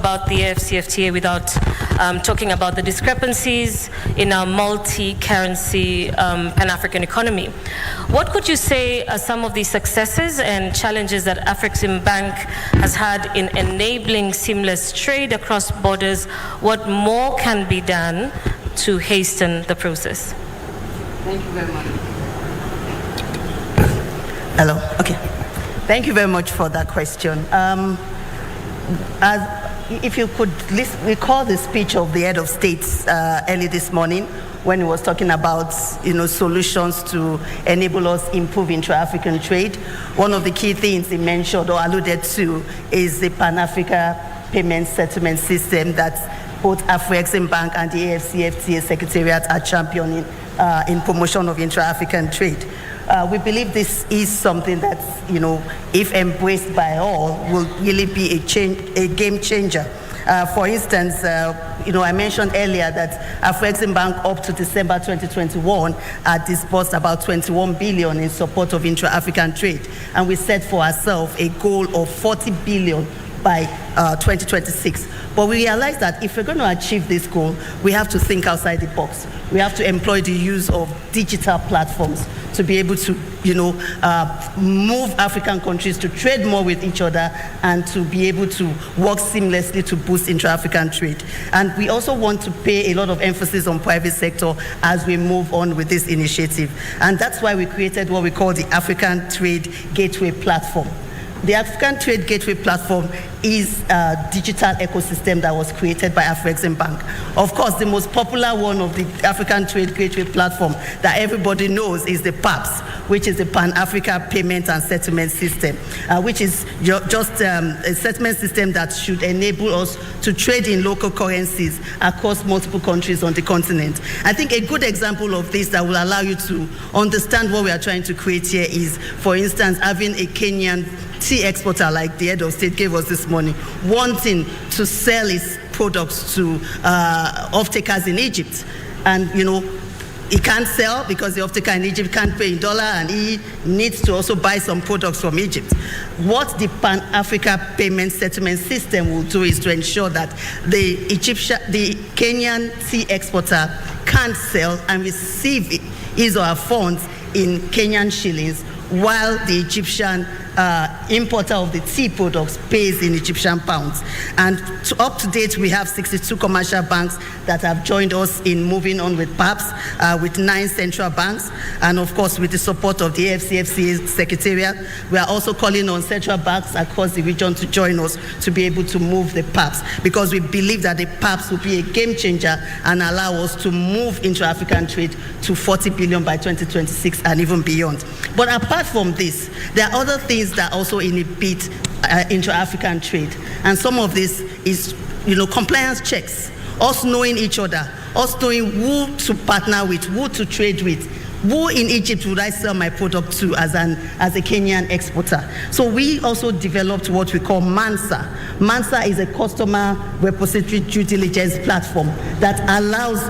about the AFCFTA without talking about the discrepancies in our multi-currency Pan-African economy. What could you say are some of the successes and challenges that Afreximbank has had in enabling seamless trade across borders? What more can be done to hasten the process? Thank you very much. Hello. Okay. Thank you very much for that question. If you could recall the speech of the head of states early this morning when he was talking about solutions to enable us improve intra-African trade, one of the key things he mentioned or alluded to is the Pan-African payment settlement system that both Afreximbank and the AFCFTA Secretariat are championing in promotion of intra-African trade. We believe this is something that, if embraced by all, will really be a game changer. For instance, I mentioned earlier that Afreximbank up to December 2021 had disbursed about 21 billion in support of intra-African trade, and we set for ourselves a goal of 40 billion by 2026. But we realized that if we're going to achieve this goal, we have to think outside the box. We have to employ the use of digital platforms to be able to, move African countries to trade more with each other and to be able to work seamlessly to boost intra-African trade. And we also want to pay a lot of emphasis on private sector as we move on with this initiative. And that's why we created what we call the African Trade Gateway Platform. The African Trade Gateway Platform is a digital ecosystem that was created by Afreximbank. Of course, the most popular one of the African Trade Gateway Platform that everybody knows is the PAPS, which is the Pan-African Payment and Settlement System, which is just a settlement system that should enable us to trade in local currencies across multiple countries on the continent. I think a good example of this that will allow you to understand what we are trying to create here is, for instance, having a Kenyan tea exporter like the head of state gave us this morning, wanting to sell his products to off-takers in Egypt. And, he can't sell because the off-taker in Egypt can't pay in dollar, and he needs to also buy some products from Egypt. What the Pan-African Payment Settlement System will do is to ensure that the Kenyan tea exporter can sell and receive his or her funds in Kenyan shillings, while the Egyptian importer of the tea products pays in Egyptian pounds. And up to date, we have 62 commercial banks that have joined us in moving on with PAPS, with 9 central banks, and of course with the support of the AFCFTA Secretariat. We are also calling on central banks across the region to join us to be able to move the PAPS, because we believe that the PAPS will be a game changer and allow us to move intra-African trade to 40 billion by 2026 and even beyond. But apart from this, there are other things that also inhibit intra-African trade. And some of this is, compliance checks, us knowing each other, us knowing who to partner with, who to trade with. Who in Egypt would I sell my product to as a Kenyan exporter? So we also developed what we call MANSA. MANSA is a customer repository due diligence platform that allows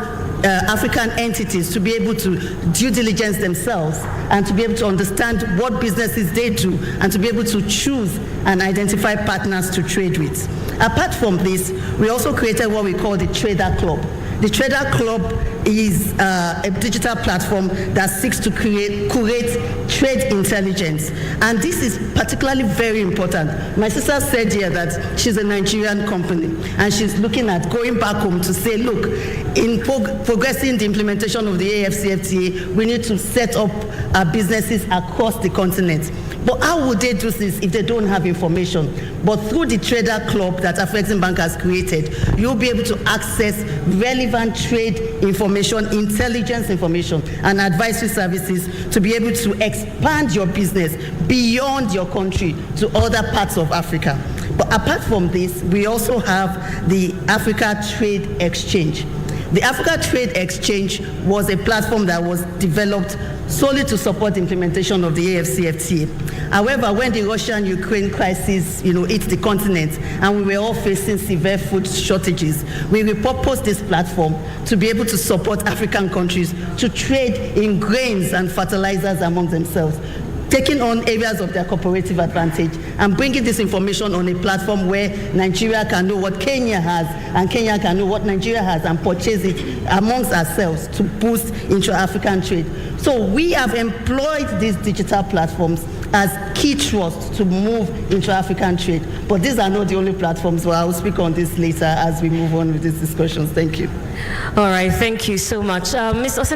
African entities to be able to due diligence themselves and to be able to understand what businesses they do and to be able to choose and identify partners to trade with. Apart from this, we also created what we call the Trader Club. The Trader Club is a digital platform that seeks to curate trade intelligence. And this is particularly very important. My sister said here that she's a Nigerian company, and she's looking at going back home to say, look, in progressing the implementation of the AFCFTA, we need to set up our businesses across the continent. But how would they do this if they don't have information? But through the Trader Club that Afreximbank has created, you'll be able to access relevant trade information, intelligence information, and advisory services to be able to expand your business beyond your country to other parts of Africa. But apart from this, we also have the Africa Trade Exchange. The Africa Trade Exchange was a platform that was developed solely to support the implementation of the AFCFTA. However, when the Russian-Ukraine crisis, hit the continent and we were all facing severe food shortages, we repurposed this platform to be able to support African countries to trade in grains and fertilizers among themselves. taking on areas of their cooperative advantage and bringing this information on a platform where Nigeria can know what Kenya has and Kenya can know what Nigeria has and purchase it amongst ourselves to boost intra-African trade. So we have employed these digital platforms as key thrusts to move intra-African trade. But these are not the only platforms. Well, I will speak on this later as we move on with these discussions. Thank you. All right, thank you so much. Ms. Osena?